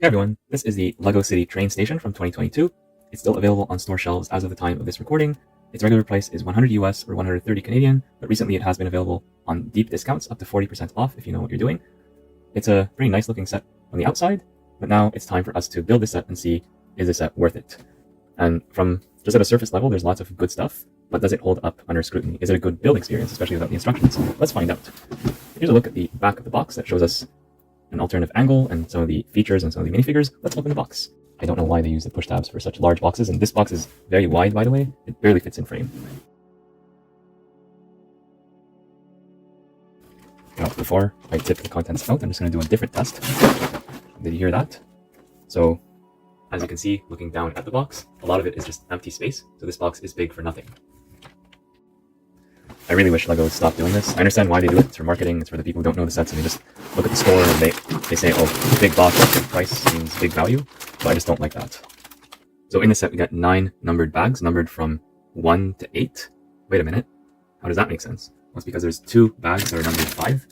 Hey everyone, this is the LEGO City train station from 2022. It's still available on store shelves as of the time of this recording. Its regular price is 100 US or 130 Canadian, but recently it has been available on deep discounts up to 40% off if you know what you're doing. It's a pretty nice looking set on the outside, but now it's time for us to build this set and see, is this set worth it? And from just at a surface level, there's lots of good stuff, but does it hold up under scrutiny? Is it a good build experience, especially without the instructions? Let's find out. Here's a look at the back of the box that shows us an alternative angle and some of the features and some of the minifigures. Let's open the box. I don't know why they use the push tabs for such large boxes, and this box is very wide, by the way. It barely fits in frame. Now, before I tip the contents out, I'm just going to do a different test. Did you hear that? So, as you can see, looking down at the box, a lot of it is just empty space, so this box is big for nothing. I really wish LEGO would stop doing this. I understand why they do it. It's for marketing. It's for the people who don't know the sets and they just look at the store and they say, oh, big box, big price means big value. But I just don't like that. So in this set, we got 9 numbered bags, numbered from 1 to 8. Wait a minute. How does that make sense? Well, it's because there's 2 bags that are numbered 5.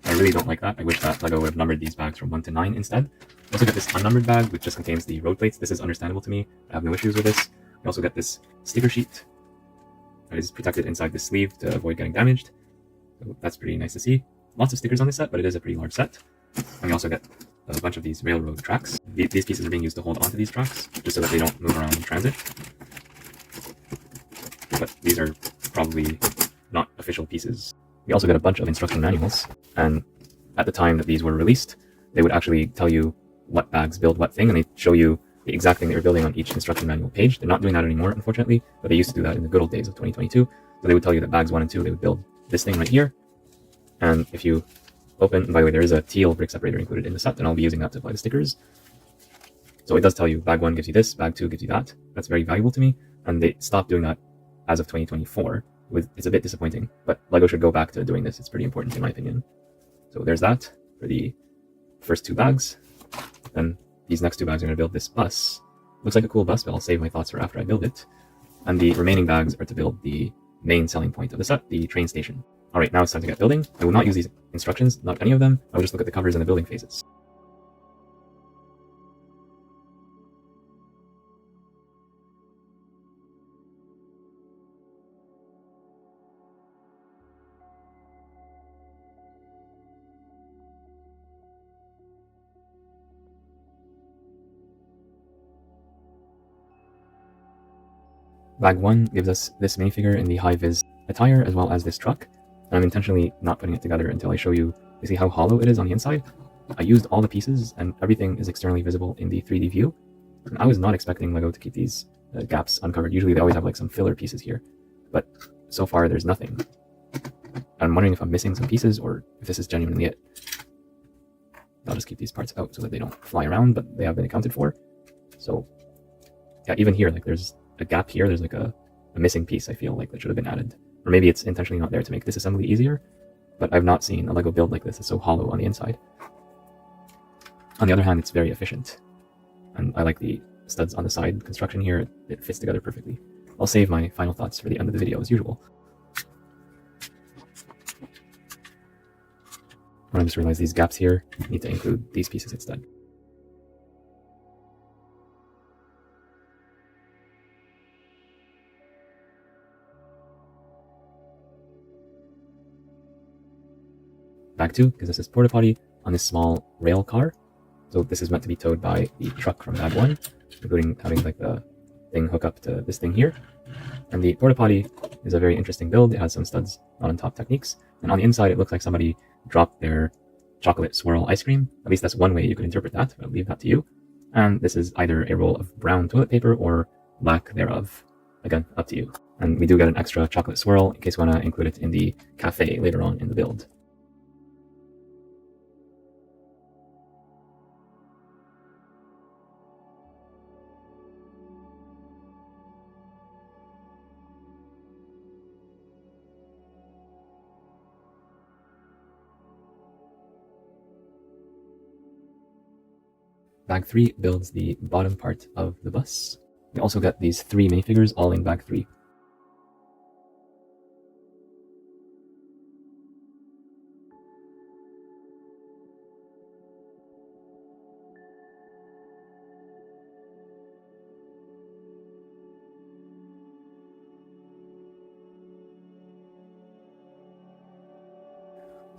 I really don't like that. I wish that LEGO would have numbered these bags from 1 to 9 instead. We also got this unnumbered bag, which just contains the road plates. This is understandable to me. I have no issues with this. We also got this sticker sheet. It is protected inside the sleeve to avoid getting damaged. So that's pretty nice to see. Lots of stickers on this set, but it is a pretty large set. And we also get a bunch of these railroad tracks. These pieces are being used to hold onto these tracks, just so that they don't move around in transit. But these are probably not official pieces. We also get a bunch of instruction manuals, and at the time that these were released, they would actually tell you what bags build what thing, and they show you the exact thing that you're building on each instruction manual page. They're not doing that anymore, unfortunately, but they used to do that in the good old days of 2022. So they would tell you that bags 1 and 2, they would build this thing right here. And if you open, and by the way, there is a teal brick separator included in the set, and I'll be using that to apply the stickers. So it does tell you bag 1 gives you this, bag 2 gives you that. That's very valuable to me, and they stopped doing that as of 2024. It's a bit disappointing, but LEGO should go back to doing this. It's pretty important in my opinion. So there's that for the first 2 bags. Then these next 2 bags are going to build this bus. Looks like a cool bus, but I'll save my thoughts for after I build it. And the remaining bags are to build the main selling point of the set, the train station. Alright, now it's time to get building. I will not use these instructions, not any of them. I will just look at the covers and the building phases. Bag 1 gives us this minifigure in the high-vis attire, as well as this truck. And I'm intentionally not putting it together until I show you see how hollow it is on the inside. I used all the pieces, and everything is externally visible in the 3D view. And I was not expecting LEGO to keep these gaps uncovered. Usually they always have like some filler pieces here, but so far there's nothing. I'm wondering if I'm missing some pieces or if this is genuinely it. I'll just keep these parts out so that they don't fly around, but they have been accounted for. So yeah, even here, like there's a gap here, there's like a missing piece, I feel like, that should have been added. Or maybe it's intentionally not there to make disassembly easier, but I've not seen a LEGO build like this. It's so hollow on the inside. On the other hand, it's very efficient. And I like the studs on the side construction here. It fits together perfectly. I'll save my final thoughts for the end of the video as usual. I just realized these gaps here need to include these pieces instead. Bag 2 gives us this porta potty on this small rail car. So this is meant to be towed by the truck from bag 1, including having like the thing hook up to this thing here. And the porta potty is a very interesting build. It has some studs on top techniques. And on the inside, it looks like somebody dropped their chocolate swirl ice cream. At least that's one way you could interpret that. I'll leave that to you. And this is either a roll of brown toilet paper or lack thereof. Again, up to you. And we do get an extra chocolate swirl in case we want to include it in the cafe later on in the build. Bag 3 builds the bottom part of the bus. We also get these 3 minifigures all in bag 3.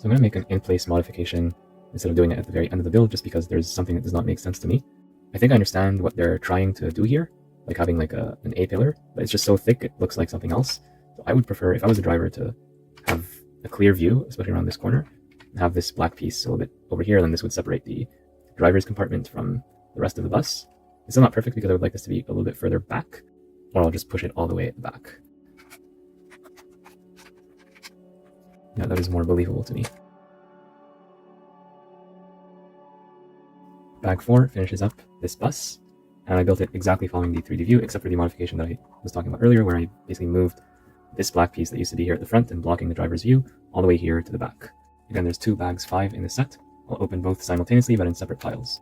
So I'm going to make an in-place modification instead of doing it at the very end of the build, just because there's something that does not make sense to me. I think I understand what they're trying to do here, like having like an A-pillar, but it's just so thick it looks like something else. So I would prefer, if I was a driver, to have a clear view, especially around this corner, and have this black piece a little bit over here, and then this would separate the driver's compartment from the rest of the bus. It's still not perfect because I would like this to be a little bit further back, or I'll just push it all the way at the back. Yeah, that is more believable to me. Bag 4 finishes up this bus, and I built it exactly following the 3D view, except for the modification that I was talking about earlier, where I basically moved this black piece that used to be here at the front and blocking the driver's view all the way here to the back. Again, there's 2 bags 5 in this set. I'll open both simultaneously, but in separate tiles.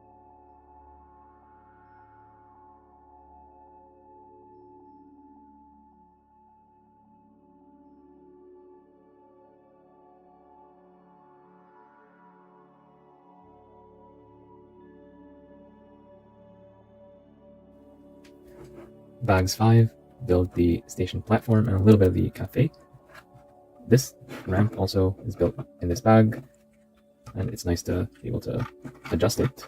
Bags 5 build the station platform and a little bit of the cafe. This ramp also is built in this bag, and it's nice to be able to adjust it.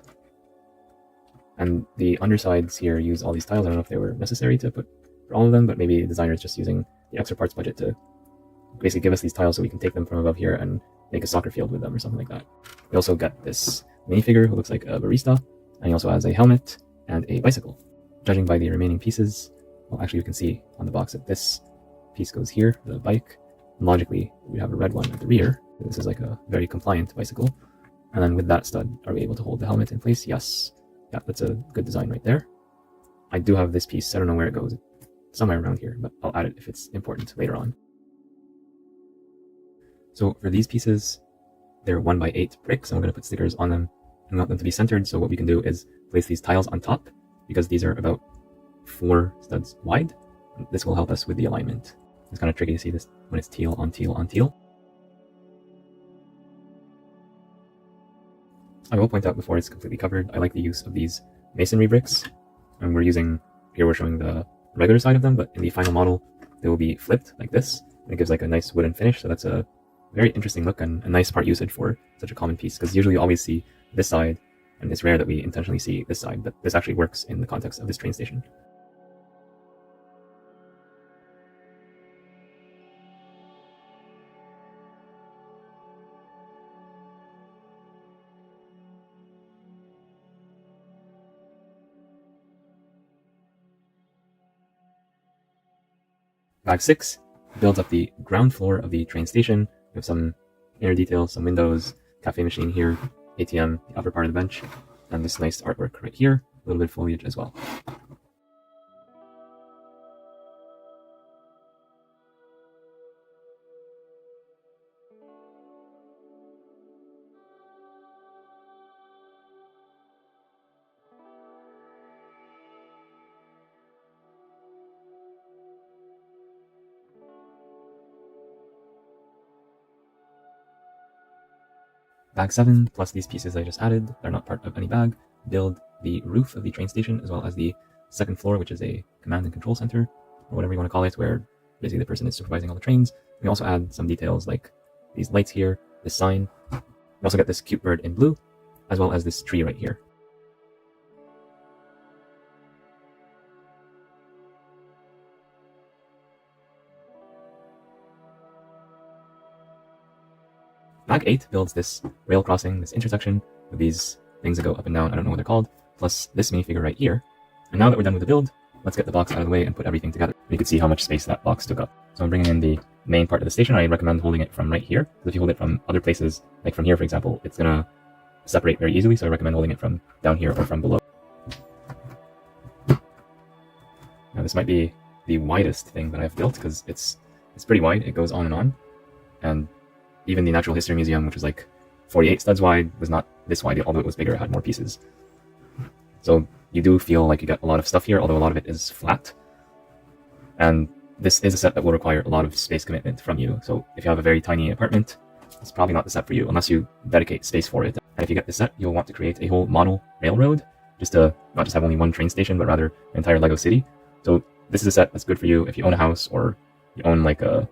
And the undersides here use all these tiles. I don't know if they were necessary to put for all of them, but maybe the designer is just using the extra parts budget to basically give us these tiles so we can take them from above here and make a soccer field with them or something like that. We also got this minifigure who looks like a barista, and he also has a helmet and a bicycle. Judging by the remaining pieces, well, actually you can see on the box that this piece goes here, the bike. Logically, we have a red one at the rear. This is like a very compliant bicycle. And then with that stud, are we able to hold the helmet in place? Yes. Yeah, that's a good design right there. I do have this piece. I don't know where it goes. It's somewhere around here, but I'll add it if it's important later on. So for these pieces, they're 1x8 bricks. I'm going to put stickers on them. I want them to be centered. So what we can do is place these tiles on top, because these are about 4 studs wide. This will help us with the alignment. It's kind of tricky to see this when it's teal on teal on teal. I will point out before it's completely covered, I like the use of these masonry bricks. And we're showing the regular side of them, but in the final model, they will be flipped like this. And it gives like a nice wooden finish. So that's a very interesting look and a nice part usage for such a common piece, because usually you always see this side, and it's rare that we intentionally see this side, but this actually works in the context of this train station. Bag 6 builds up the ground floor of the train station. We have some inner details, some windows, cafe machine here, ATM, the upper part of the bench, and this nice artwork right here, a little bit of foliage as well. Bag 7 plus these pieces I just added, they're not part of any bag, build the roof of the train station as well as the second floor, which is a command and control center, or whatever you want to call it, where basically the person is supervising all the trains. We also add some details like these lights here, this sign. We also get this cute bird in blue, as well as this tree right here. Bag 8 builds this rail crossing, this intersection with these things that go up and down, I don't know what they're called, plus this minifigure right here. And now that we're done with the build, let's get the box out of the way and put everything together. You can see how much space that box took up. So I'm bringing in the main part of the station. I recommend holding it from right here, because if you hold it from other places, like from here for example, it's gonna separate very easily, so I recommend holding it from down here or from below. Now this might be the widest thing that I've built, because it's pretty wide, it goes on, and even the Natural History Museum, which was like 48 studs wide, was not this wide, although it was bigger, it had more pieces. So you do feel like you get a lot of stuff here, although a lot of it is flat. And this is a set that will require a lot of space commitment from you. So if you have a very tiny apartment, it's probably not the set for you, unless you dedicate space for it. And if you get this set, you'll want to create a whole model railroad, just to not just have only one train station, but rather an entire Lego city. So this is a set that's good for you if you own a house, or you own like a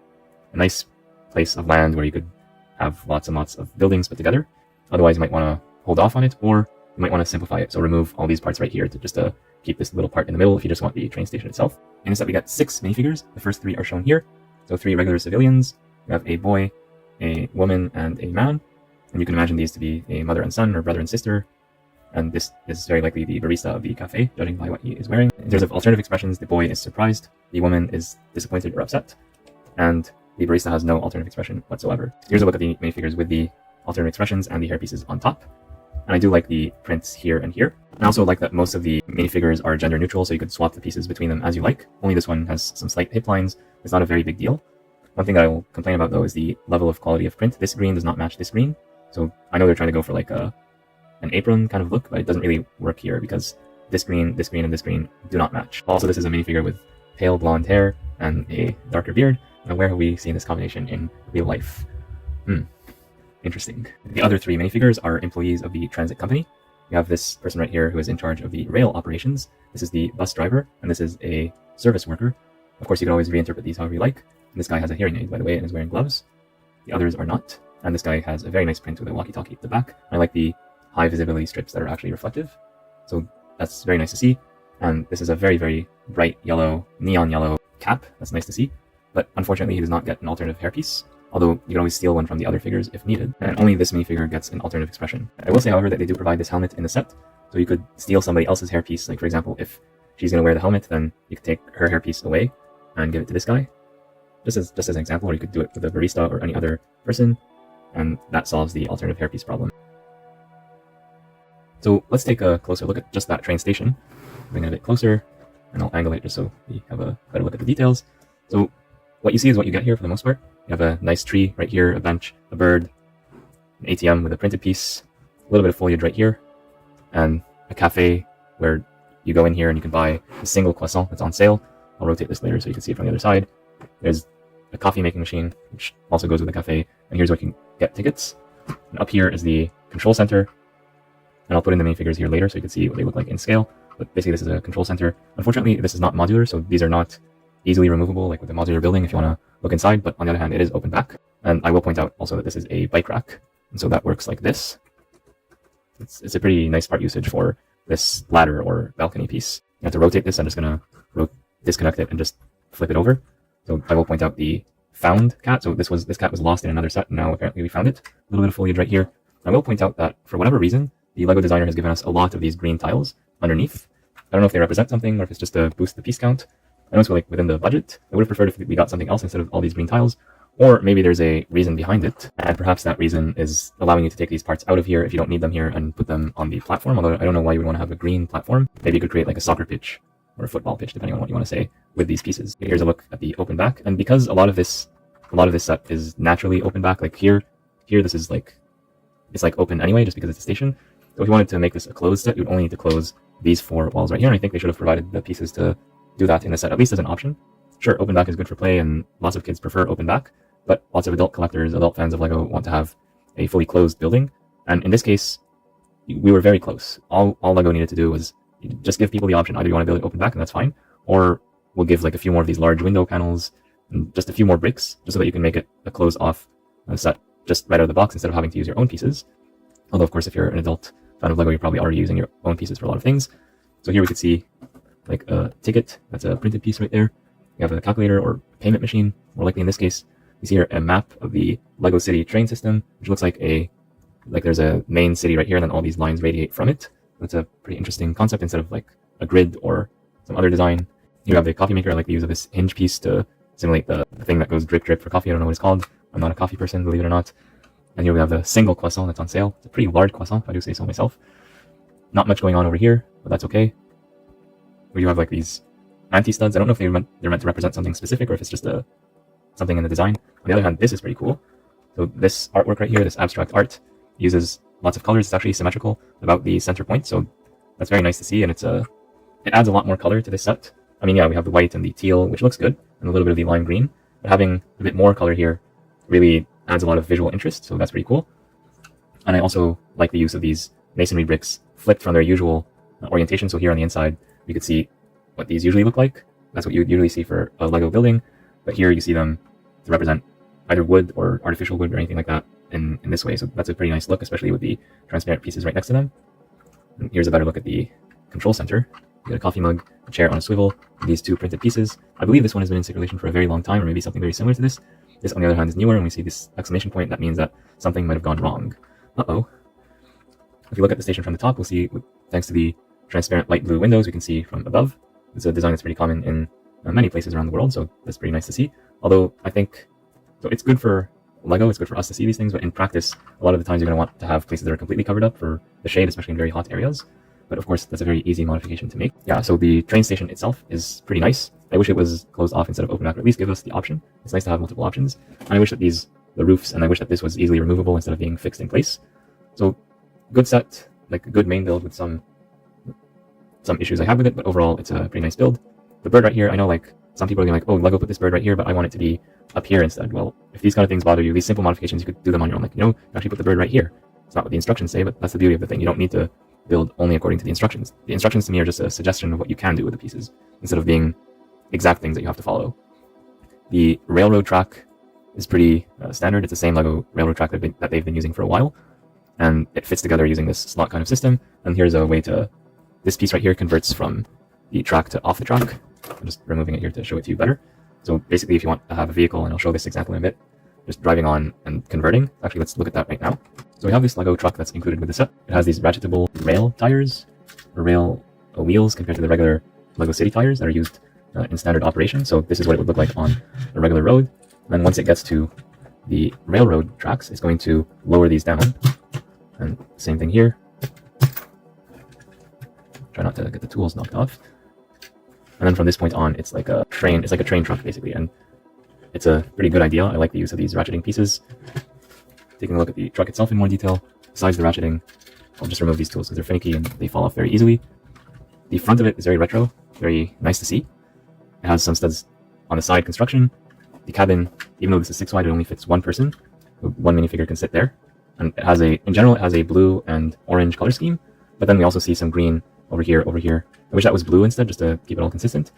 nice place of land where you could have lots and lots of buildings put together. Otherwise, you might want to hold off on it, or you might want to simplify it. So remove all these parts right here to just keep this little part in the middle if you just want the train station itself. In this set, we got 6 minifigures. The first 3 are shown here. So 3 regular civilians. We have a boy, a woman, and a man. And you can imagine these to be a mother and son, or brother and sister. And this is very likely the barista of the cafe, judging by what he is wearing. In terms of alternative expressions, the boy is surprised, the woman is disappointed or upset, and the barista has no alternative expression whatsoever. Here's a look at the minifigures with the alternative expressions and the hairpieces on top. And I do like the prints here and here. I also like that most of the minifigures are gender neutral, so you could swap the pieces between them as you like. Only this one has some slight hip lines. It's not a very big deal. One thing that I will complain about, though, is the level of quality of print. This green does not match this green. So I know they're trying to go for like an apron kind of look, but it doesn't really work here because this green, and this green do not match. Also, this is a minifigure with pale blonde hair and a darker beard. Now, where have we seen this combination in real life? Interesting. The other 3 minifigures are employees of the transit company. We have this person right here who is in charge of the rail operations. This is the bus driver, and this is a service worker. Of course, you can always reinterpret these however you like. And this guy has a hearing aid, by the way, and is wearing gloves. The others are not. And this guy has a very nice print with a walkie-talkie at the back. I like the high visibility strips that are actually reflective. So that's very nice to see. And this is a very, very bright yellow, neon yellow cap. That's nice to see. But unfortunately, he does not get an alternative hairpiece. Although you can always steal one from the other figures if needed. And only this minifigure gets an alternative expression. I will say, however, that they do provide this helmet in the set. So you could steal somebody else's hairpiece. Like, for example, if she's going to wear the helmet, then you could take her hairpiece away and give it to this guy. Just as an example, or you could do it with a barista or any other person. And that solves the alternative hairpiece problem. So let's take a closer look at just that train station. Bring it a bit closer, and I'll angle it just so we have a better look at the details. So what you see is what you get here for the most part. You have a nice tree right here, a bench, a bird, an ATM with a printed piece, a little bit of foliage right here, and a cafe where you go in here and you can buy a single croissant that's on sale. I'll rotate this later so you can see it from the other side. There's a coffee making machine, which also goes with the cafe, and here's where you can get tickets. And up here is the control center, and I'll put in the minifigures here later so you can see what they look like in scale. But basically, this is a control center. Unfortunately, this is not modular, so these are not easily removable like with a modular building if you want to look inside. But on the other hand, it is open back. And I will point out also that this is a bike rack, and so that works like this. It's a pretty nice part usage for this ladder or balcony piece. You have to rotate this. I'm just gonna disconnect it and just flip it over. So I will point out the found cat. So this cat was lost in another set, and now apparently we found it. A little bit of foliage right here. I will point out that for whatever reason, the LEGO designer has given us a lot of these green tiles underneath. I don't know if they represent something or if it's just to boost the piece count. I know it's like within the budget. I would have preferred if we got something else instead of all these green tiles. Or maybe there's a reason behind it, and perhaps that reason is allowing you to take these parts out of here if you don't need them here and put them on the platform, although I don't know why you would want to have a green platform. Maybe you could create like a soccer pitch or a football pitch, depending on what you want to say, with these pieces. Here's a look at the open back, and because a lot of this set is naturally open back, like here this is like, it's like open anyway, just because it's a station. So if you wanted to make this a closed set, you would only need to close these 4 walls right here, and I think they should have provided the pieces to do that in the set, at least as an option. Sure, open back is good for play, and lots of kids prefer open back, but lots of adult collectors, adult fans of LEGO want to have a fully closed building. And in this case, we were very close. All LEGO needed to do was just give people the option. Either you want to build it open back, and that's fine, or we'll give like a few more of these large window panels and just a few more bricks, just so that you can make it a closed off set just right out of the box instead of having to use your own pieces. Although, of course, if you're an adult fan of LEGO, you're probably already using your own pieces for a lot of things. So here we could see like a ticket. That's a printed piece right there. We have a calculator or payment machine. More likely in this case, we see here a map of the LEGO City train system, which looks like there's a main city right here, and then all these lines radiate from it. That's a pretty interesting concept instead of like a grid or some other design. You have the coffee maker. I like the use of this hinge piece to simulate the thing that goes drip drip for coffee. I don't know what it's called. I'm not a coffee person, believe it or not. And here we have the single croissant that's on sale. It's a pretty large croissant, if I do say so myself. Not much going on over here, but that's okay. We do have like these anti-studs. I don't know if they're meant to represent something specific or if it's just something in the design. On the other hand, this is pretty cool. So this artwork right here, this abstract art, uses lots of colors. It's actually symmetrical about the center point, so that's very nice to see, and it adds a lot more color to this set. I mean, yeah, we have the white and the teal, which looks good, and a little bit of the lime green, but having a bit more color here really adds a lot of visual interest, so that's pretty cool. And I also like the use of these masonry bricks flipped from their usual orientation. So here on the inside, you could see what these usually look like. That's what you would usually see for a LEGO building, but here you see them to represent either wood or artificial wood or anything like that, in this way. So that's a pretty nice look, especially with the transparent pieces right next to them. And here's a better look at the control center. You got a coffee mug, a chair on a swivel, these two printed pieces. I believe this one has been in circulation for a very long time, or maybe something very similar to this. This, on the other hand, is newer, and we see this exclamation point. That means that something might have gone wrong. Uh-oh. If you look at the station from the top, we'll see, thanks to the transparent light blue windows, we can see from above. It's a design that's pretty common in many places around the world, so that's pretty nice to see. Although, I think, so it's good for Lego, it's good for us to see these things, but in practice, a lot of the times you're going to want to have places that are completely covered up for the shade, especially in very hot areas. But of course, that's a very easy modification to make. Yeah, so the train station itself is pretty nice. I wish it was closed off instead of open back, or at least give us the option. It's nice to have multiple options. And I wish that the roofs, and I wish that this was easily removable instead of being fixed in place. So, good set, like a good main build with some issues I have with it, but overall, it's a pretty nice build. The bird right here, I know like some people are going to be like, oh, Lego put this bird right here, but I want it to be up here instead. Well, if these kind of things bother you, these simple modifications, you could do them on your own. Like, you actually put the bird right here. It's not what the instructions say, but that's the beauty of the thing. You don't need to build only according to the instructions. The instructions to me are just a suggestion of what you can do with the pieces, instead of being exact things that you have to follow. The railroad track is pretty standard. It's the same Lego railroad track that they've been using for a while, and it fits together using this slot kind of system. And here's a way to, this piece right here converts from the track to off the track. I'm just removing it here to show it to you better. So basically, if you want to have a vehicle, and I'll show this example in a bit, just driving on and converting. Actually, let's look at that right now. So we have this Lego truck that's included with the set. It has these ratchetable rail tires, or rail wheels, compared to the regular Lego City tires that are used in standard operation. So this is what it would look like on a regular road. And then once it gets to the railroad tracks, it's going to lower these down. And same thing here. Try not to get the tools knocked off. And then from this point on, it's like a train. It's like a train truck basically, and it's a pretty good idea. I like the use of these ratcheting pieces. Taking a look at the truck itself in more detail, besides the ratcheting, I'll just remove these tools because they're finicky and they fall off very easily. The front of it is very retro, very nice to see. It has some studs on the side construction. The cabin, even though this is 6 wide, it only fits one person. One minifigure can sit there. And it has in general, it has a blue and orange color scheme, but then we also see some green over here. I wish that was blue instead, just to keep it all consistent.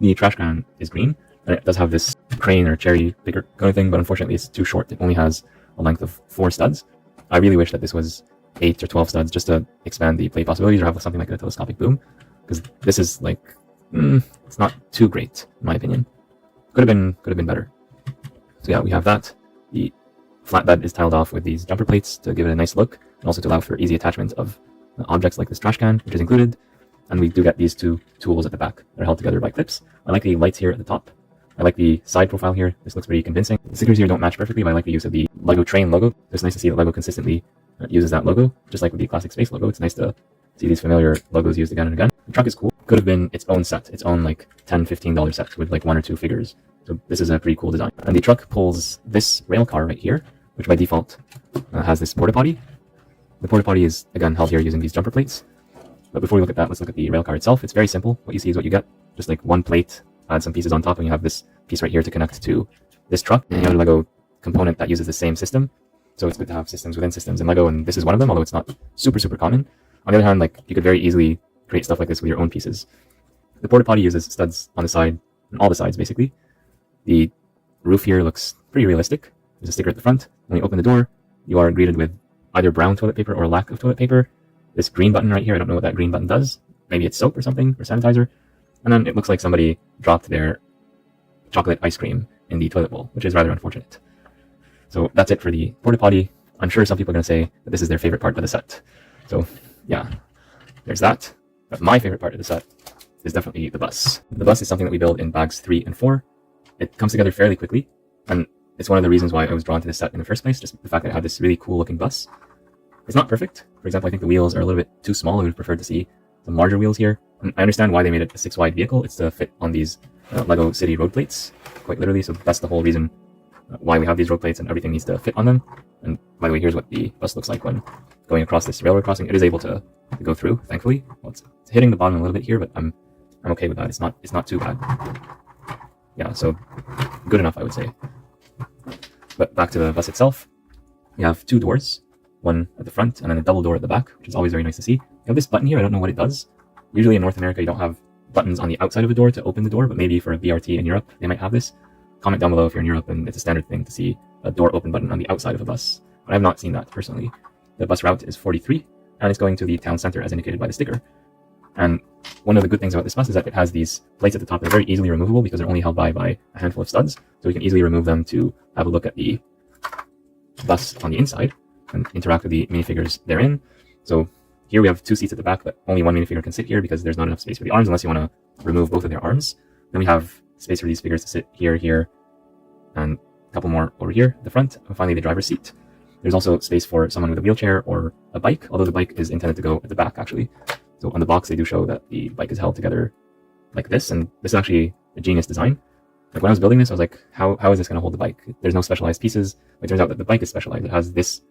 The trash can is green, and it does have this crane or cherry picker kind of thing, but unfortunately it's too short. It only has a length of 4 studs. I really wish that this was 8 or 12 studs, just to expand the play possibilities, or have something like a telescopic boom, because this is like, it's not too great, in my opinion. Could have been better. So yeah, we have that. The flatbed is tiled off with these jumper plates to give it a nice look, and also to allow for easy attachment of objects like this trash can, which is included. And we do get these 2 tools at the back that are held together by clips. I like the lights here at the top. I like the side profile here. This looks pretty convincing. The stickers here don't match perfectly, but I like the use of the Lego train logo. It's nice to see that Lego consistently uses that logo, just like with the classic space logo. It's nice to see these familiar logos used again and again. The truck is cool. Could have been its own set, its own like $10, $15 set with like 1 or 2 figures. So this is a pretty cool design. And the truck pulls this rail car right here, which by default has this porta potty. The porta potty is again held here using these jumper plates. But before we look at that, let's look at the rail car itself. It's very simple. What you see is what you get. Just like one plate, add some pieces on top, and you have this piece right here to connect to this truck. And another Lego component that uses the same system. So it's good to have systems within systems in Lego, and this is one of them, although it's not super common. On the other hand, like you could very easily create stuff like this with your own pieces. The porta potty uses studs on the side, on all the sides basically. The roof here looks pretty realistic. There's a sticker at the front. When you open the door, you are greeted with either brown toilet paper or lack of toilet paper. This green button right here, I don't know what that green button does. Maybe it's soap or something, or sanitizer. And then it looks like somebody dropped their chocolate ice cream in the toilet bowl, which is rather unfortunate. So that's it for the porta potty. I'm sure some people are going to say that this is their favorite part of the set. So yeah, there's that. But my favorite part of the set is definitely the bus. The bus is something that we build in bags 3 and 4. It comes together fairly quickly, and it's one of the reasons why I was drawn to this set in the first place, just the fact that it had this really cool looking bus. It's not perfect. For example, I think the wheels are a little bit too small. I would have preferred to see some larger wheels here. And I understand why they made it a 6 wide vehicle. It's to fit on these Lego City road plates, quite literally. So that's the whole reason why we have these road plates, and everything needs to fit on them. And by the way, here's what the bus looks like when going across this railroad crossing. It is able to go through, thankfully. Well, it's hitting the bottom a little bit here, but I'm okay with that. It's not too bad. Yeah, so good enough, I would say. But back to the bus itself. We have 2 doors, one at the front and then a double door at the back, which is always very nice to see. You have this button here. I don't know what it does. Usually in North America, you don't have buttons on the outside of a door to open the door, but maybe for a BRT in Europe, they might have this. Comment down below if you're in Europe and it's a standard thing to see a door open button on the outside of a bus. but I have not seen that personally. The bus route is 43, and it's going to the town center as indicated by the sticker. And one of the good things about this bus is that it has these plates at the top that are very easily removable because they're only held by a handful of studs. So we can easily remove them to have a look at the bus on the inside and interact with the minifigures therein. So here we have 2 seats at the back, but only one minifigure can sit here because there's not enough space for the arms unless you want to remove both of their arms. Then we have space for these figures to sit here, here, and a couple more over here at the front. And finally, the driver's seat. There's also space for someone with a wheelchair or a bike, although the bike is intended to go at the back actually. So on the box, they do show that the bike is held together like this, and this is actually a genius design. Like when I was building this, I was like, how is this going to hold the bike? There's no specialized pieces. It turns out that the bike is specialized. It has this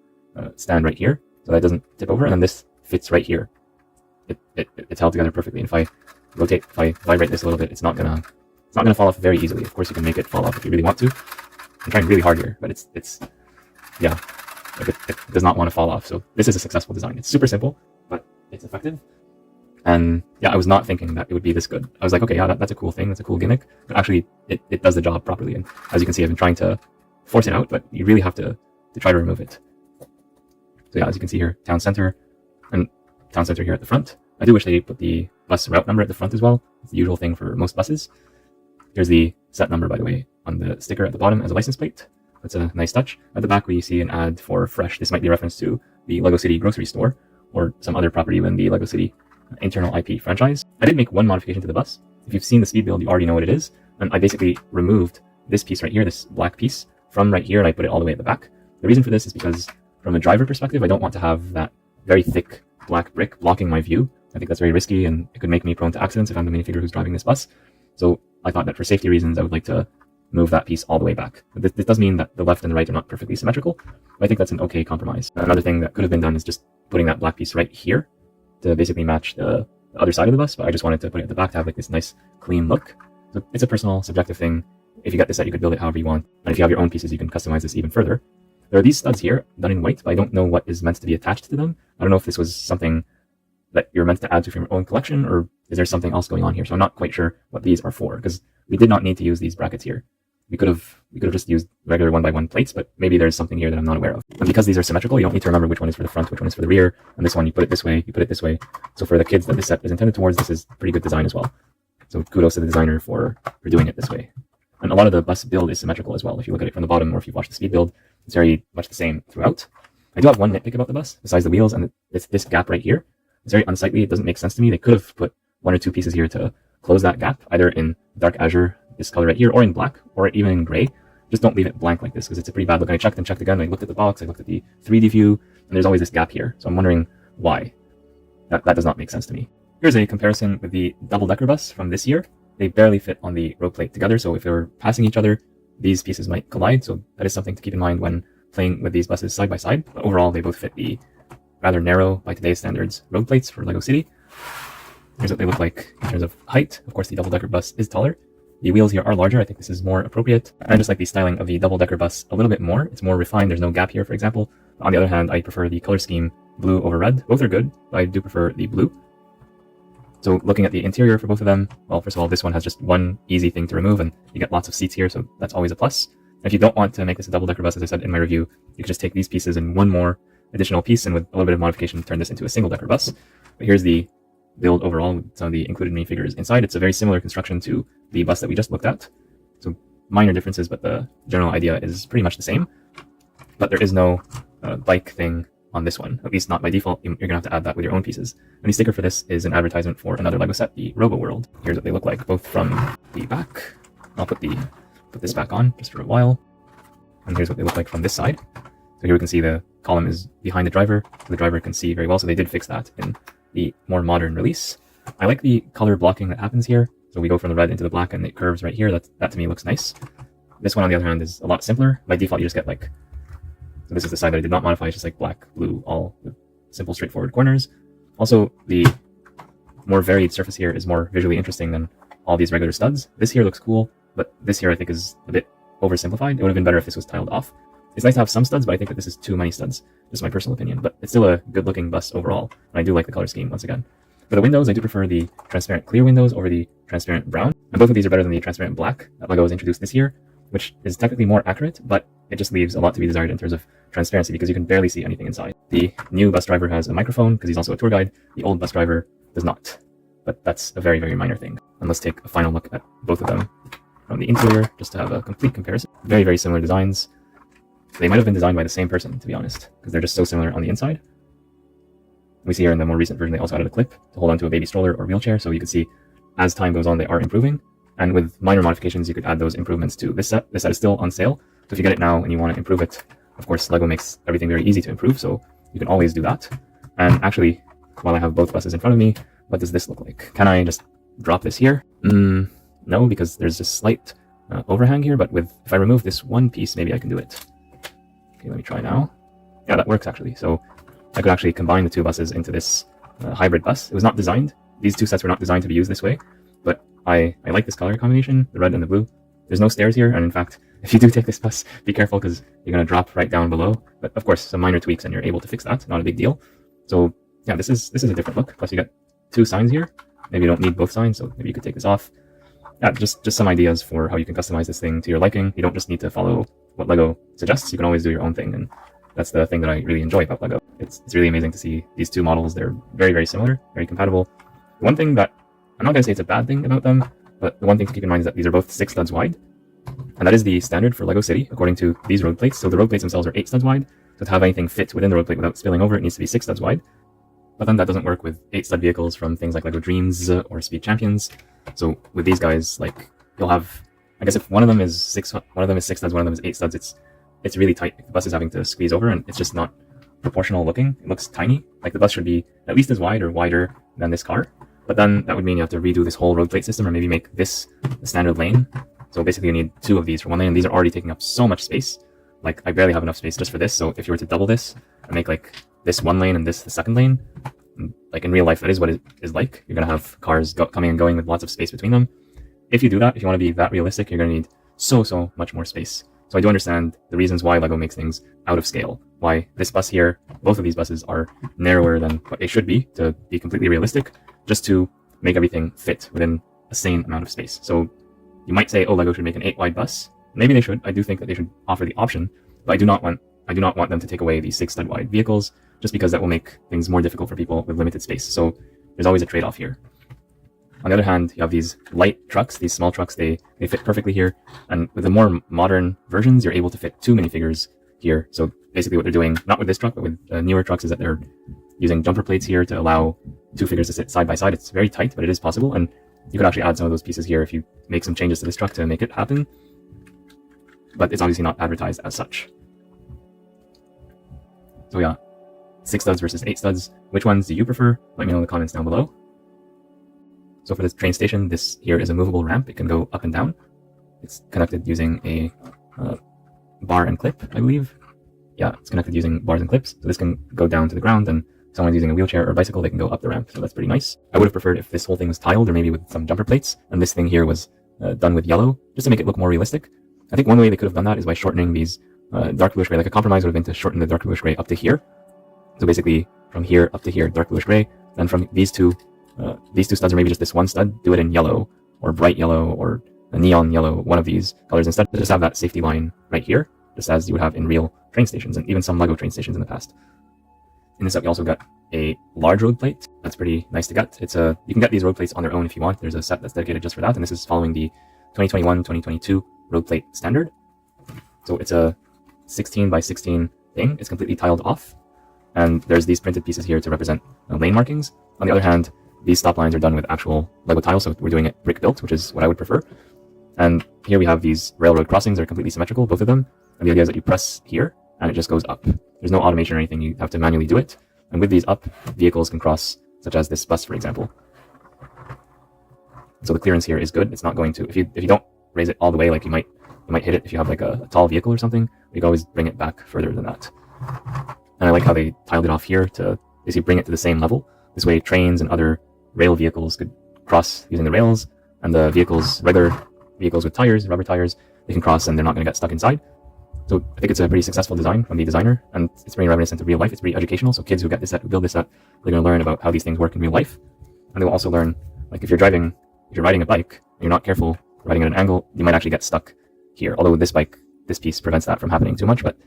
stand right here, so that it doesn't tip over, and then this fits right here. It's held together perfectly. And if I rotate, if I vibrate this a little bit, it's not gonna fall off very easily. Of course, you can make it fall off if you really want to. I'm trying really hard here, but it's yeah, like it does not want to fall off. So this is a successful design. It's super simple, but it's effective. And yeah, I was not thinking that it would be this good. I was like, okay, yeah, that's a cool thing. That's a cool gimmick. But actually, it does the job properly. And as you can see, I've been trying to force it out, but you really have to try to remove it. So yeah, as you can see here, town center and town center here at the front. I do wish they put the bus route number at the front as well. It's the usual thing for most buses. Here's the set number, by the way, on the sticker at the bottom as a license plate. That's a nice touch. At the back, we see an ad for Fresh. This might be a reference to the LEGO City grocery store or some other property within the LEGO City internal IP franchise. I did make one modification to the bus. If you've seen the speed build, you already know what it is. And I basically removed this piece right here, this black piece, from right here, and I put it all the way at the back. The reason for this is because from a driver perspective, I don't want to have that very thick black brick blocking my view. I think that's very risky, and it could make me prone to accidents if I'm the minifigure who's driving this bus. So I thought that for safety reasons, I would like to move that piece all the way back. This does mean that the left and the right are not perfectly symmetrical, but I think that's an okay compromise. Another thing that could have been done is just putting that black piece right here to basically match the other side of the bus, but I just wanted to put it at the back to have like this nice clean look. So it's a personal, subjective thing. If you get this set, you could build it however you want. And if you have your own pieces, you can customize this even further. There are these studs here done in white, but I don't know what is meant to be attached to them. I don't know if this was something that you're meant to add to from your own collection, or is there something else going on here? So I'm not quite sure what these are for, because we did not need to use these brackets here. We could have just used regular 1x1 plates, but maybe there's something here that I'm not aware of. And because these are symmetrical, you don't need to remember which one is for the front, which one is for the rear. And this one, you put it this way, you put it this way. So for the kids that this set is intended towards, this is pretty good design as well. So kudos to the designer for doing it this way. And a lot of the bus build is symmetrical as well. If you look at it from the bottom, or if you watch the speed build, it's very much the same throughout. I do have one nitpick about the bus, besides the wheels, and it's this gap right here. It's very unsightly. It doesn't make sense to me. They could have put 1 or 2 pieces here to close that gap, either in dark azure, this color right here, or in black, or even in gray. Just don't leave it blank like this, because it's a pretty bad look. I checked and checked again. I looked at the box, I looked at the 3D view, and there's always this gap here. So I'm wondering why. That does not make sense to me. Here's a comparison with the double-decker bus from this year. They barely fit on the row plate together, so if they were passing each other, these pieces might collide. So that is something to keep in mind when playing with these buses side by side. But overall, they both fit the rather narrow, by today's standards, road plates for LEGO City. Here's what they look like in terms of height. Of course, the double-decker bus is taller. The wheels here are larger. I think this is more appropriate. I just like the styling of the double-decker bus a little bit more. It's more refined. There's no gap here, for example. On the other hand, I prefer the color scheme blue over red. Both are good, but I do prefer the blue. So looking at the interior for both of them, well, first of all, this one has just one easy thing to remove, and you get lots of seats here, so that's always a plus. And if you don't want to make this a double-decker bus, as I said in my review, you can just take these pieces and one more additional piece, and with a little bit of modification, turn this into a single-decker bus. But here's the build overall with some of the included minifigures inside. It's a very similar construction to the bus that we just looked at. So minor differences, but the general idea is pretty much the same. But there is no bike thing on this one, at least not by default. You're gonna have to add that with your own pieces. And the sticker for this is an advertisement for another LEGO set, the Robo World. Here's what they look like, both from the back. I'll put this back on just for a while. And here's what they look like from this side. So here we can see the column is behind the driver, so the driver can see very well. So they did fix that in the more modern release. I like the color blocking that happens here. So we go from the red into the black and it curves right here. That to me looks nice. This one on the other hand is a lot simpler. By default, you just get like, so this is the side that I did not modify. It's just like black, blue, all with simple, straightforward corners. Also, the more varied surface here is more visually interesting than all these regular studs. This here looks cool, but this here I think is a bit oversimplified. It would have been better if this was tiled off. It's nice to have some studs, but I think that this is too many studs. Just my personal opinion, but it's still a good looking bus overall. And I do like the color scheme once again. For the windows, I do prefer the transparent clear windows over the transparent brown. And both of these are better than the transparent black that LEGO has introduced this year, which is technically more accurate, but it just leaves a lot to be desired in terms of transparency because you can barely see anything inside. The new bus driver has a microphone because he's also a tour guide. The old bus driver does not, but that's a very, very minor thing. And let's take a final look at both of them from the interior just to have a complete comparison. Very, very similar designs. They might have been designed by the same person, to be honest, because they're just so similar on the inside. We see here in the more recent version, they also added a clip to hold onto a baby stroller or wheelchair. So you can see as time goes on, they are improving. And with minor modifications, you could add those improvements to this set. This set is still on sale. So if you get it now and you want to improve it, of course, LEGO makes everything very easy to improve. So you can always do that. And actually, while I have both buses in front of me, what does this look like? Can I just drop this here? No, because there's a slight overhang here. But if I remove this one piece, maybe I can do it. Okay, let me try now. Yeah, that works actually. So I could actually combine the two buses into this hybrid bus. It was not designed. These two sets were not designed to be used this way. But I like this color combination, the red and the blue. There's no stairs here. And in fact, if you do take this bus, be careful because you're going to drop right down below. But of course, some minor tweaks and you're able to fix that. Not a big deal. So yeah, this is a different look. Plus you got two signs here. Maybe you don't need both signs, so maybe you could take this off. Yeah, just some ideas for how you can customize this thing to your liking. You don't just need to follow what LEGO suggests. You can always do your own thing, and that's the thing that I really enjoy about LEGO. It's really amazing to see these two models. They're very, very similar, very compatible. One thing that I'm not going to say it's a bad thing about them, but the one thing to keep in mind is that these are both 6 studs wide, and that is the standard for LEGO City according to these road plates. So the road plates themselves are 8 studs wide. So to have anything fit within the road plate without spilling over, it needs to be 6 studs wide. But then that doesn't work with 8 stud vehicles from things like LEGO Dreams or Speed Champions. So with these guys, like you'll have, I guess if one of them is 6 studs, one of them is 8 studs, it's really tight. The bus is having to squeeze over, and it's just not proportional looking. It looks tiny. Like the bus should be at least as wide or wider than this car. But then that would mean you have to redo this whole road plate system, or maybe make this the standard lane. So basically you need 2 of these for one lane. These are already taking up so much space. Like I barely have enough space just for this. So if you were to double this and make like this one lane and this the second lane, like in real life, that is what it is like. You're going to have cars coming and going with lots of space between them. If you do that, if you want to be that realistic, you're going to need so much more space. So I do understand the reasons why LEGO makes things out of scale. Why this bus here, both of these buses are narrower than what they should be to be completely realistic, just to make everything fit within a sane amount of space. So you might say, oh, LEGO should make an 8 wide bus. Maybe they should. I do think that they should offer the option, but I do not want them to take away the 6 stud wide vehicles, just because that will make things more difficult for people with limited space. So there's always a trade-off here. On the other hand, you have these light trucks, these small trucks, they fit perfectly here. And with the more modern versions, you're able to fit 2 minifigures here. So basically what they're doing, not with this truck, but with newer trucks, is that they're using jumper plates here to allow 2 figures to sit side by side. It's very tight, but it is possible. And you could actually add some of those pieces here if you make some changes to this truck to make it happen. But it's obviously not advertised as such. So yeah, 6 studs versus 8 studs. Which ones do you prefer? Let me know in the comments down below. So for this train station, this here is a movable ramp. It can go up and down. It's connected using a bar and clip, I believe. Yeah, it's connected using bars and clips. So this can go down to the ground, and if someone's using a wheelchair or a bicycle, they can go up the ramp. So that's pretty nice. I would have preferred if this whole thing was tiled, or maybe with some jumper plates, and this thing here was done with yellow, just to make it look more realistic. I think one way they could have done that is by shortening these dark bluish gray. Like a compromise would have been to shorten the dark bluish gray up to here. So basically from here up to here, dark bluish gray. Then from these two studs, or maybe just this one stud, do it in yellow or bright yellow or a neon yellow, one of these colors instead. Just have that safety line right here, just as you would have in real train stations and even some LEGO train stations in the past. In this set, we also got a large road plate. That's pretty nice to get. You can get these road plates on their own if you want. There's a set that's dedicated just for that, and this is following the 2021-2022 road plate standard. So it's a 16 by 16 thing. It's completely tiled off, and there's these printed pieces here to represent lane markings. On the other hand, these stop lines are done with actual LEGO tiles, so we're doing it brick built, which is what I would prefer. And here we have these railroad crossings that are completely symmetrical, both of them. And the idea is that you press here, and it just goes up. There's no automation or anything. You have to manually do it. And with these up, vehicles can cross, such as this bus, for example. So the clearance here is good. It's not going to, if you don't raise it all the way, like you might hit it if you have like a tall vehicle or something. You can always bring it back further than that. And I like how they tiled it off here to basically bring it to the same level. This way, trains and other rail vehicles could cross using the rails, and the regular vehicles with tires, rubber tires, they can cross and they're not going to get stuck inside. So I think it's a pretty successful design from the designer, and it's bringing reminiscent to real life. It's pretty educational, so kids who get this set, who build this set, they're going to learn about how these things work in real life. And they will also learn, like if you're riding a bike, and you're not careful riding at an angle, you might actually get stuck here. Although with this bike, this piece prevents that from happening too much, but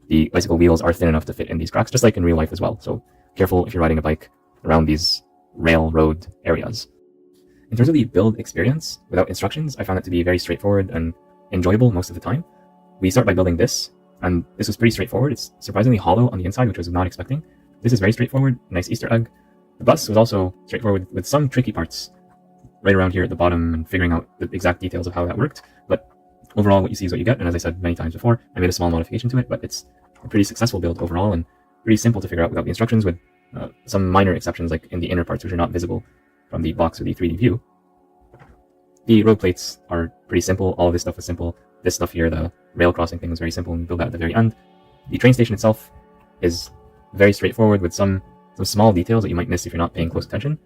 the bicycle wheels are thin enough to fit in these cracks, just like in real life as well. So careful if you're riding a bike around these railroad areas. In terms of the build experience, without instructions, I found it to be very straightforward and enjoyable most of the time. We start by building this, and this was pretty straightforward. It's surprisingly hollow on the inside, which I was not expecting. This is very straightforward, nice Easter egg. The bus was also straightforward with some tricky parts right around here at the bottom and figuring out the exact details of how that worked. But overall, what you see is what you get. And as I said many times before, I made a small modification to it, but it's a pretty successful build overall and pretty simple to figure out without the instructions, with some minor exceptions like in the inner parts, which are not visible from the box or the 3D view. The road plates are pretty simple. All of this stuff was simple. This stuff here, the rail crossing thing, was very simple and we build that at the very end. The train station itself is very straightforward with some small details that you might miss if you're not paying close attention.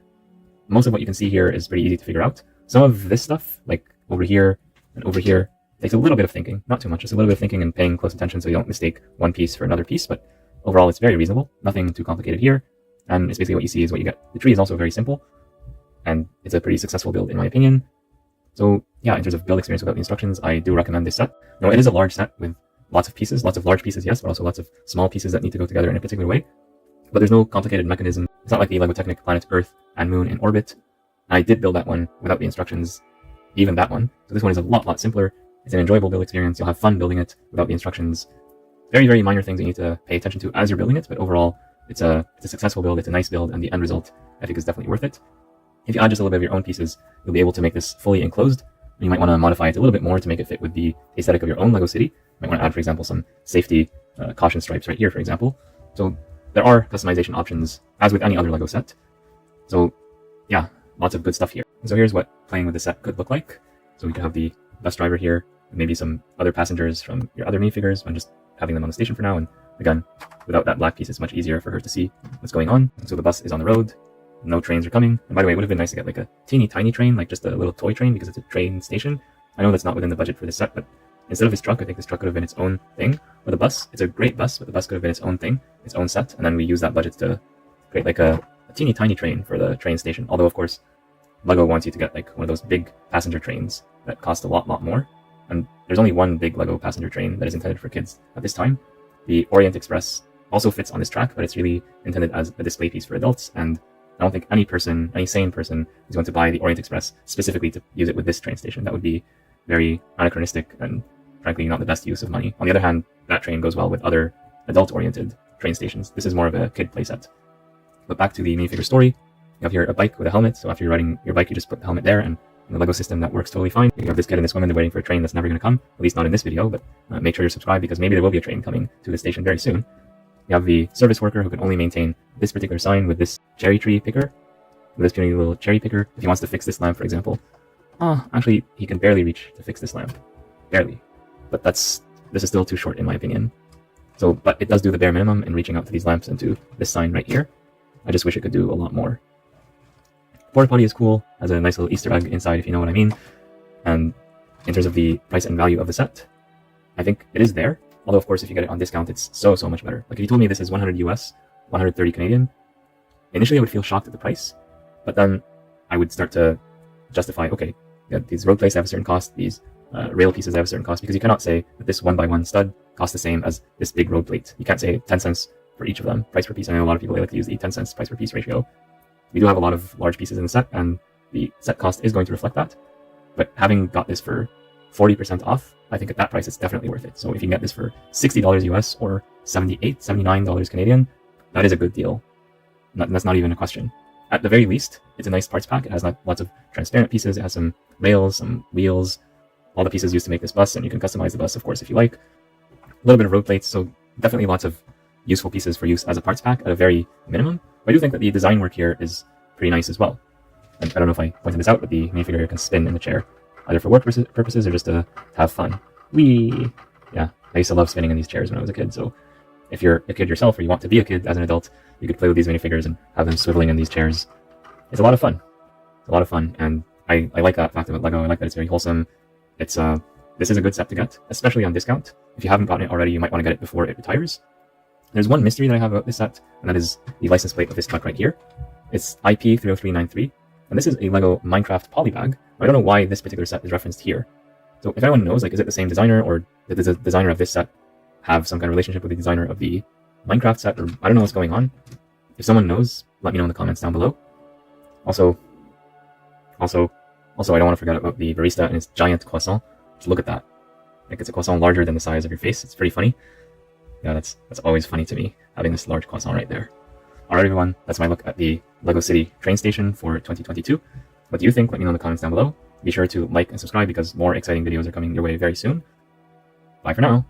Most of what you can see here is pretty easy to figure out. Some of this stuff, like over here and over here, takes a little bit of thinking, not too much, just a little bit of thinking and paying close attention so you don't mistake one piece for another piece, but overall it's very reasonable, nothing too complicated here, and it's basically what you see is what you get. The tree is also very simple, and it's a pretty successful build in my opinion. So yeah, in terms of build experience without the instructions, I do recommend this set. Now it is a large set with lots of pieces, lots of large pieces, yes, but also lots of small pieces that need to go together in a particular way. But there's no complicated mechanism. It's not like the LEGO Technic Planet Earth and Moon in Orbit. I did build that one without the instructions, even that one. So this one is a lot simpler. It's an enjoyable build experience. You'll have fun building it without the instructions. Very minor things that you need to pay attention to as you're building it, but overall, it's a successful build, it's a nice build, and the end result, I think, is definitely worth it. If you add just a little bit of your own pieces, you'll be able to make this fully enclosed. You might want to modify it a little bit more to make it fit with the aesthetic of your own LEGO city. You might want to add, for example, some safety caution stripes right here, for example. So there are customization options, as with any other LEGO set. So yeah, lots of good stuff here. And so here's what playing with the set could look like. So we could have the bus driver here, and maybe some other passengers from your other minifigures. I'm just having them on the station for now, and again, without that black piece, it's much easier for her to see what's going on. And so the bus is on the road, no trains are coming. And by the way, it would have been nice to get like a teeny tiny train, like just a little toy train, because it's a train station. I know that's not within the budget for this set, but instead of this truck, I think this truck could have been its own thing. Or the bus, it's a great bus, but the bus could have been its own thing, its own set, and then we use that budget to create like a teeny tiny train for the train station. Although, of course, LEGO wants you to get like one of those big passenger trains that cost a lot more. And there's only one big LEGO passenger train that is intended for kids at this time. The Orient Express also fits on this track, but it's really intended as a display piece for adults, and I don't think any sane person is going to buy the Orient Express specifically to use it with this train station. That would be very anachronistic and frankly not the best use of money. On the other hand, that train goes well with other adult-oriented train stations. This is more of a kid playset. But back to the minifigure story, you have here a bike with a helmet, so after you're riding your bike, you just put the helmet there, and in the LEGO system that works totally fine. You have this kid and this woman, they're waiting for a train that's never going to come, at least not in this video, but make sure you're subscribed because maybe there will be a train coming to the station very soon. You have the service worker who can only maintain this particular sign with this cherry tree picker, with this puny little cherry picker. If he wants to fix this lamp, for example, actually, he can barely reach to fix this lamp. Barely. But this is still too short in my opinion. So, but it does do the bare minimum in reaching out to these lamps and to this sign right here. I just wish it could do a lot more. Porta potty is cool, has a nice little Easter egg inside, if you know what I mean. And in terms of the price and value of the set, I think it is there. Although, of course, if you get it on discount, it's so much better. Like, if you told me this is 100 US, 130 Canadian, initially I would feel shocked at the price, but then I would start to justify, okay, yeah, these road plates have a certain cost, these rail pieces have a certain cost, because you cannot say that this 1x1 stud costs the same as this big road plate. You can't say 10 cents for each of them, price per piece. I know a lot of people, they like to use the 10 cents price per piece ratio. We do have a lot of large pieces in the set, and the set cost is going to reflect that. But having got this for 40% off, I think at that price it's definitely worth it. So if you can get this for $60 US or $78, $79 Canadian, that is a good deal. That's not even a question. At the very least, it's a nice parts pack. It has lots of transparent pieces. It has some rails, some wheels, all the pieces used to make this bus, and you can customize the bus, of course, if you like. A little bit of road plates, so definitely lots of useful pieces for use as a parts pack at a very minimum. But I do think that the design work here is pretty nice as well. And I don't know if I pointed this out, but the minifigure here can spin in the chair, either for work purposes or just to have fun. Whee! Yeah, I used to love spinning in these chairs when I was a kid, so if you're a kid yourself or you want to be a kid as an adult, you could play with these minifigures and have them swiveling in these chairs. It's a lot of fun. It's a lot of fun, and I like that fact about LEGO. I like that it's very wholesome. It's this is a good set to get, especially on discount. If you haven't gotten it already, you might want to get it before it retires. There's one mystery that I have about this set, and that is the license plate of this truck right here. It's IP30393, and this is a LEGO Minecraft polybag. I don't know why this particular set is referenced here. So if anyone knows, like, is it the same designer, or did the designer of this set have some kind of relationship with the designer of the Minecraft set, or I don't know what's going on. If someone knows, let me know in the comments down below. Also, I don't want to forget about the barista and its giant croissant. Just look at that. Like, it's a croissant larger than the size of your face. It's pretty funny. Yeah, that's always funny to me, having this large croissant right there. Alright everyone, that's my look at the LEGO City train station for 2022. What do you think? Let me know in the comments down below. Be sure to like and subscribe because more exciting videos are coming your way very soon. Bye for now.